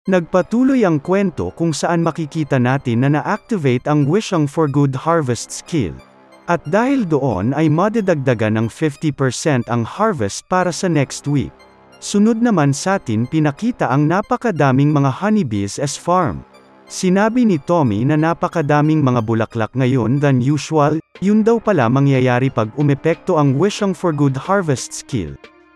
Nagpatuloy ang kwento kung saan makikita natin na na-activate ang Wishing for Good Harvest skill. At dahil doon ay madadagdagan ng 50% ang harvest para sa next week. Sunod naman sa atin pinakita ang napakadaming mga honeybees as farm. Sinabi ni Tommy na napakadaming mga bulaklak ngayon than usual, yun daw pala mangyayari pag umepekto ang Wishing for Good Harvest skill.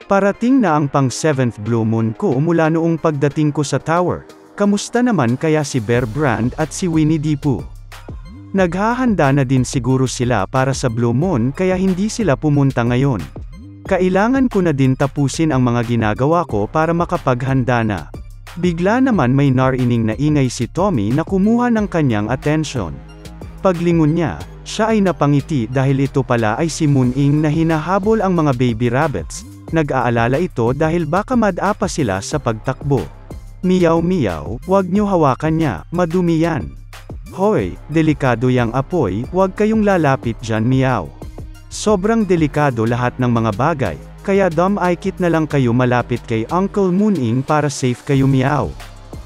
Parating na ang pang 7th blue moon ko mula noong pagdating ko sa tower. Kamusta naman kaya si Bear Brand at si Winnie the Pooh? Naghahanda na din siguro sila para sa blue moon kaya hindi sila pumunta ngayon. Kailangan ko na din tapusin ang mga ginagawa ko para makapaghanda na. Bigla naman may narinig na ingay si Tommy na kumuha ng kanyang atensyon. Paglingon niya, siya ay napangiti dahil ito pala ay si Moon Ing na hinahabol ang mga baby rabbits. Nag-aalala ito dahil baka madapa sila sa pagtakbo. Miyaw miyaw, wag nyo hawakan niya, madumi yan. Hoy, delikado yang apoy, wag kayong lalapit dyan miyaw. Sobrang delikado lahat ng mga bagay, kaya dumikit na lang kayo malapit kay Uncle Moon Ing para safe kayo miyaw.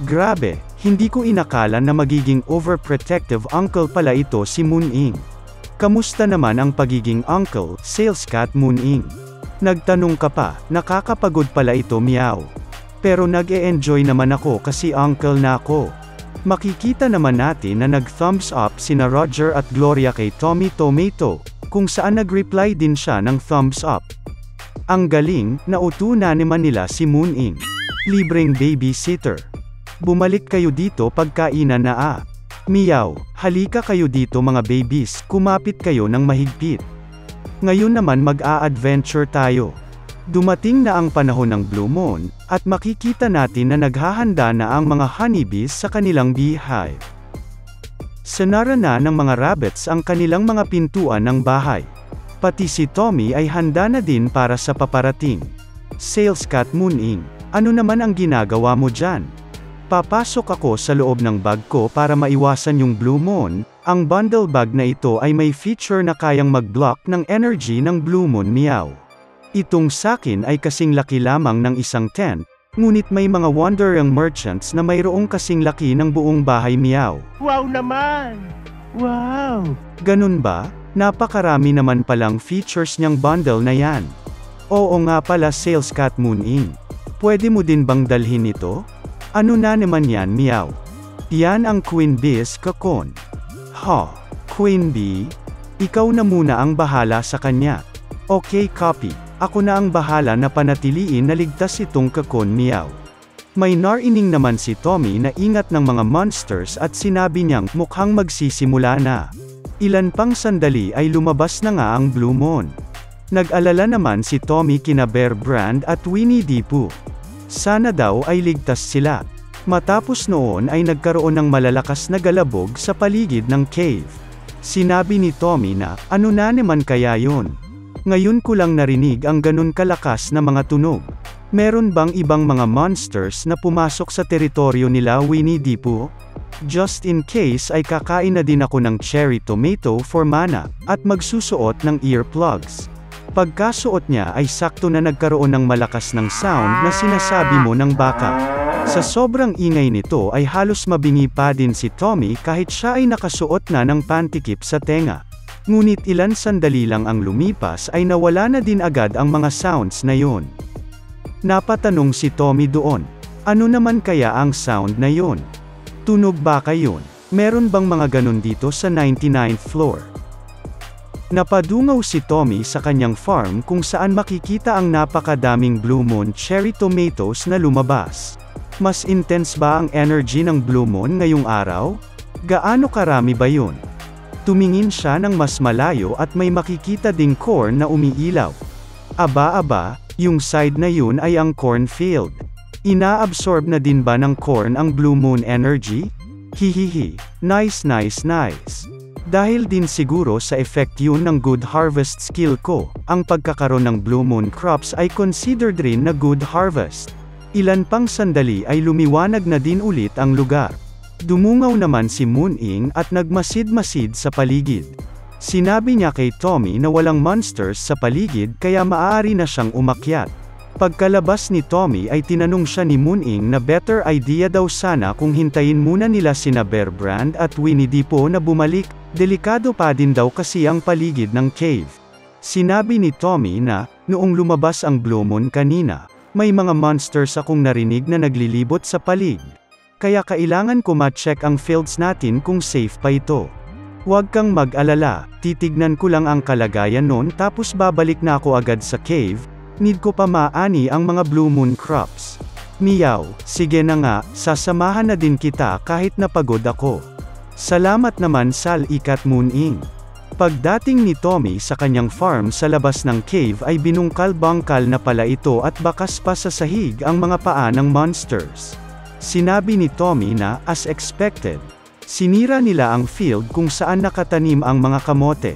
Grabe, hindi ko inakala na magiging overprotective uncle pala ito si Moon Ing. Kamusta naman ang pagiging uncle, sales cat Moon Ing? Nagtanong ka pa, nakakapagod pala ito miyaw. Pero nag-e-enjoy naman ako kasi uncle na ako. Makikita naman natin na nag-thumbs up sina Roger at Gloria kay Tommy Tomato, kung saan nag-reply din siya ng thumbs up. Ang galing, nauto na naman nila si Moon Ing. Libreng babysitter. Bumalik kayo dito pagkainan na Miyaw, halika kayo dito mga babies, kumapit kayo ng mahigpit. Ngayon naman mag-a-adventure tayo. Dumating na ang panahon ng blue moon, at makikita natin na naghahanda na ang mga honeybees sa kanilang beehive. Sinara na ng mga rabbits ang kanilang mga pintuan ng bahay. Pati si Tommy ay handa na din para sa paparating. Sales cat Moon Ing, ano naman ang ginagawa mo dyan? Papasok ako sa loob ng bag ko para maiwasan yung blue moon. Ang bundle bag na ito ay may feature na kayang mag-block ng energy ng blue moon miyaw. Itong sakin ay kasing laki lamang ng isang tent, ngunit may mga wandering merchants na mayroong kasing laki ng buong bahay miyaw. Wow naman! Wow! Ganun ba? Napakarami naman palang features niyang bundle na yan. Oo nga pala sales cat Moon Ing. Pwede mo din bang dalhin ito? Ano na naman yan miyaw? Yan ang Queen Bee's cocoon. Queen Bee? Ikaw na muna ang bahala sa kanya. Okay copy, ako na ang bahala na panatiliin na ligtas itong cocoon miyaw. May narinig naman si Tommy na ingat ng mga monsters at sinabi niyang mukhang magsisimula na. Ilan pang sandali ay lumabas na nga ang blue moon. Nag-alala naman si Tommy kina Bear Brand at Winnie the Pooh. Sana daw ay ligtas sila. Matapos noon ay nagkaroon ng malalakas na galabog sa paligid ng cave. Sinabi ni Tommy na, ano na naman kaya yon? Ngayon ko lang narinig ang ganun kalakas na mga tunog. Meron bang ibang mga monsters na pumasok sa teritoryo nila Winnie the Pooh? Just in case ay kakain na din ako ng cherry tomato for mana, at magsusuot ng earplugs. Pagkasuot niya ay sakto na nagkaroon ng malakas ng sound na sinasabi mo ng baka. Sa sobrang ingay nito ay halos mabingi pa din si Tommy kahit siya ay nakasuot na ng pantikip sa tenga. Ngunit ilan sandali lang ang lumipas ay nawala na din agad ang mga sounds na yon. Napatanong si Tommy doon, ano naman kaya ang sound na yon? Tunog ba kayon? Meron bang mga ganun dito sa 99th floor? Napadungaw si Tommy sa kanyang farm kung saan makikita ang napakadaming blue moon cherry tomatoes na lumabas. Mas intense ba ang energy ng blue moon ngayong araw? Gaano karami ba yun? Tumingin siya ng mas malayo at may makikita ding corn na umiilaw. Aba, yung side na yun ay ang cornfield. Inaabsorb na din ba ng corn ang blue moon energy? Hihihi, nice. Dahil din siguro sa effect yun ng good harvest skill ko, ang pagkakaroon ng blue moon crops ay considered rin na good harvest. Ilan pang sandali ay lumiwanag na din ulit ang lugar. Dumungaw naman si Moon Ing at nagmasid-masid sa paligid. Sinabi niya kay Tommy na walang monsters sa paligid kaya maaari na siyang umakyat. Pagkalabas ni Tommy ay tinanong siya ni Moon-ing na better idea daw sana kung hintayin muna nila sina Bear Brand at Winnie the Pooh na bumalik, delikado pa din daw kasi ang paligid ng cave. Sinabi ni Tommy na, noong lumabas ang Blue Moon kanina, may mga monsters akong narinig na naglilibot sa paligid. Kaya kailangan ko ma-check ang fields natin kung safe pa ito. Huwag kang mag-alala, titignan ko lang ang kalagayan noon tapos babalik na ako agad sa cave. Need ko pa maani ang mga Blue Moon crops. Meow, sige na nga, sasamahan na din kita kahit napagod ako. Salamat naman Sal ikat Moon-ing. Pagdating ni Tommy sa kanyang farm sa labas ng cave ay binungkal-bangkal na pala ito at bakas pa sa sahig ang mga paa ng monsters. Sinabi ni Tommy na, as expected, sinira nila ang field kung saan nakatanim ang mga kamote.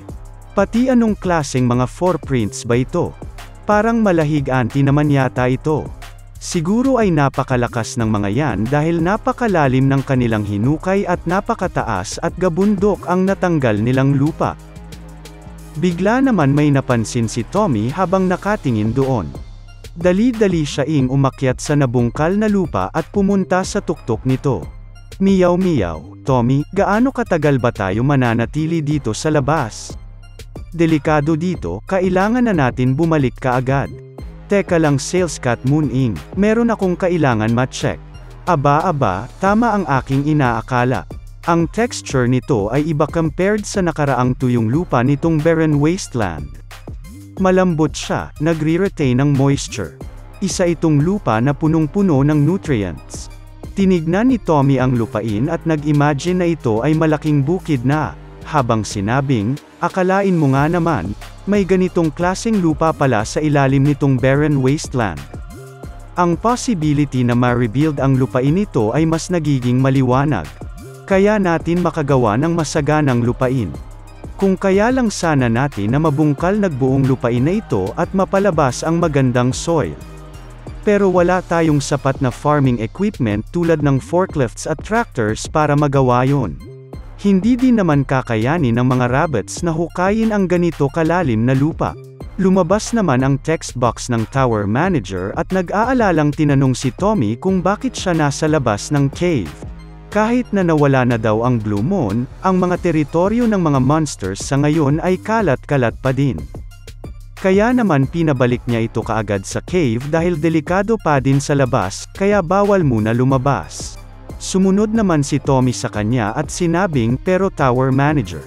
Pati anong klaseng mga footprints ba ito? Parang malahig-anti naman yata ito. Siguro ay napakalakas ng mga yan dahil napakalalim ng kanilang hinukay at napakataas at gabundok ang natanggal nilang lupa. Bigla naman may napansin si Tommy habang nakatingin doon. Dali-dali siyang umakyat sa nabungkal na lupa at pumunta sa tuktok nito. Meow, Tommy, gaano katagal ba tayo mananatili dito sa labas? Delikado dito, kailangan na natin bumalik kaagad. Teka lang Sales Cat Moon-ing, meron akong kailangan ma-check. Aba, tama ang aking inaakala. Ang texture nito ay iba compared sa nakaraang tuyong lupa nitong barren wasteland. Malambot siya, nagre-retain ng moisture. Isa itong lupa na punong-puno ng nutrients. Tinignan ni Tommy ang lupain at nag-imagine na ito ay malaking bukid na, habang sinabing, akalain mo nga naman, may ganitong klaseng lupa pala sa ilalim nitong barren wasteland. Ang possibility na ma-rebuild ang lupain nito ay mas nagiging maliwanag. Kaya natin makagawa ng masaganang lupain. Kung kaya lang sana natin na mabungkal nagbuong lupain na ito at mapalabas ang magandang soil. Pero wala tayong sapat na farming equipment tulad ng forklifts at tractors para magawa yon. Hindi din naman kakayanin ng mga rabbits na hukayin ang ganito kalalim na lupa. Lumabas naman ang text box ng tower manager at nag-aalalang tinanong si Tommy kung bakit siya nasa labas ng cave. Kahit na nawala na daw ang Blue Moon, ang mga teritoryo ng mga monsters sa ngayon ay kalat-kalat pa din. Kaya naman pinabalik niya ito kaagad sa cave dahil delikado pa din sa labas, kaya bawal muna lumabas. Sumunod naman si Tommy sa kanya at sinabing, pero tower manager.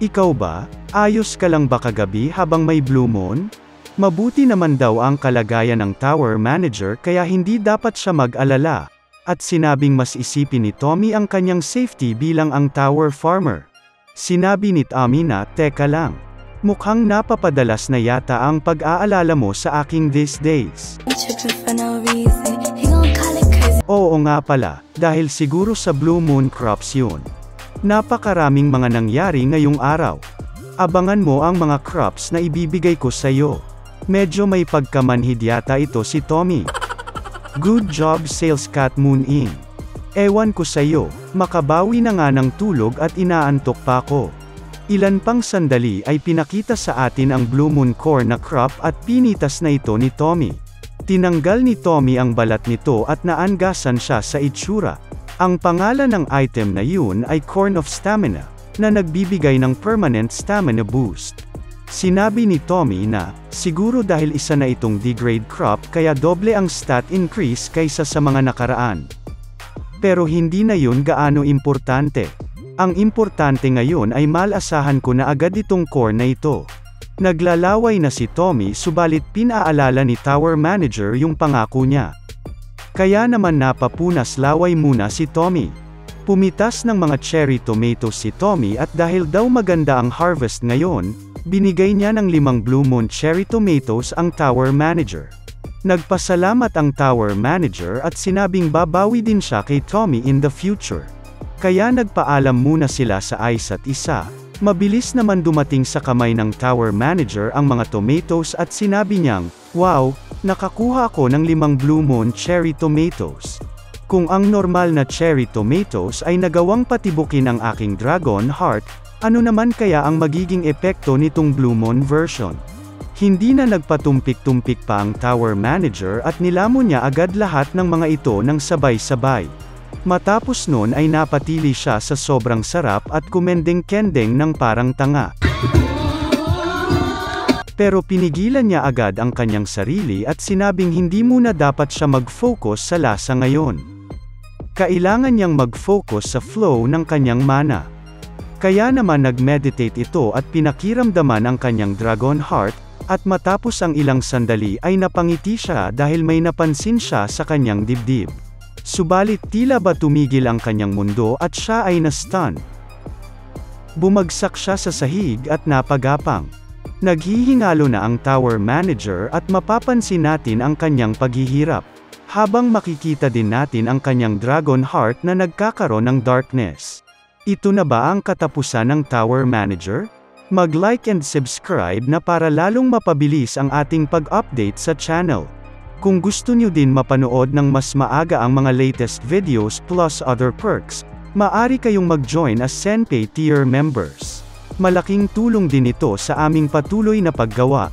Ikaw ba? Ayos ka lang ba kagabi habang may Blue Moon? Mabuti naman daw ang kalagayan ng tower manager kaya hindi dapat siya mag-alala. At sinabing mas isipin ni Tommy ang kanyang safety bilang ang tower farmer. Sinabi ni Tommy na, teka lang. Mukhang napapadalas na yata ang pag-aalala mo sa aking these days. Oo nga pala, dahil siguro sa Blue Moon crops yun. Napakaraming mga nangyari ngayong araw. Abangan mo ang mga crops na ibibigay ko sa iyo. Medyo may pagkamanhid yata ito si Tommy. Good job Sales Cat Moon-ing. Ewan ko sa iyo, makabawi na nga ng tulog at inaantok pa ako. Ilan pang sandali ay pinakita sa atin ang Blue Moon corn na crop at pinitas na ito ni Tommy. Tinanggal ni Tommy ang balat nito at naanggasan siya sa itsura. Ang pangalan ng item na yun ay Corn of Stamina, na nagbibigay ng permanent stamina boost. Sinabi ni Tommy na, siguro dahil isa na itong degrade crop kaya doble ang stat increase kaysa sa mga nakaraan. Pero hindi na yun gaano importante. Ang importante ngayon ay malasahan ko na agad itong corn na ito. Naglalaway na si Tommy subalit pinaalala ni Tower Manager yung pangako niya. Kaya naman napapunas laway muna si Tommy. Pumitas ng mga cherry tomatoes si Tommy at dahil daw maganda ang harvest ngayon, binigay niya ng 5 Blue Moon cherry tomatoes ang Tower Manager. Nagpasalamat ang Tower Manager at sinabing babawi din siya kay Tommy in the future. Kaya nagpaalam muna sila sa isa't isa. Mabilis naman dumating sa kamay ng Tower Manager ang mga tomatoes at sinabi niyang, wow, nakakuha ako ng 5 Blue Moon cherry tomatoes. Kung ang normal na cherry tomatoes ay nagawang patibukin ang aking dragon heart, ano naman kaya ang magiging epekto nitong Blue Moon version? Hindi na nagpatumpik-tumpik pa ang tower manager at nilamon niya agad lahat ng mga ito ng sabay-sabay. Matapos nun ay napatili siya sa sobrang sarap at kumendeng-kendeng ng parang tanga. Pero pinigilan niya agad ang kanyang sarili at sinabing hindi muna dapat siya mag-focus sa lasa ngayon. Kailangan niyang mag-focus sa flow ng kanyang mana. Kaya naman nag-meditate ito at pinakiramdaman ang kanyang dragon heart, at matapos ang ilang sandali ay napangiti siya dahil may napansin siya sa kanyang dibdib. Subalit tila ba tumigil ang kanyang mundo at siya ay na-stun. Bumagsak siya sa sahig at napagapang. Naghihingalo na ang tower manager at mapapansin natin ang kanyang paghihirap. Habang makikita din natin ang kanyang dragon heart na nagkakaroon ng darkness. Ito na ba ang katapusan ng tower manager? Mag-like and subscribe na para lalong mapabilis ang ating pag-update sa channel. Kung gusto nyo din mapanood ng mas maaga ang mga latest videos plus other perks, maaari kayong mag-join as Senpay tier members. Malaking tulong din ito sa aming patuloy na paggawa.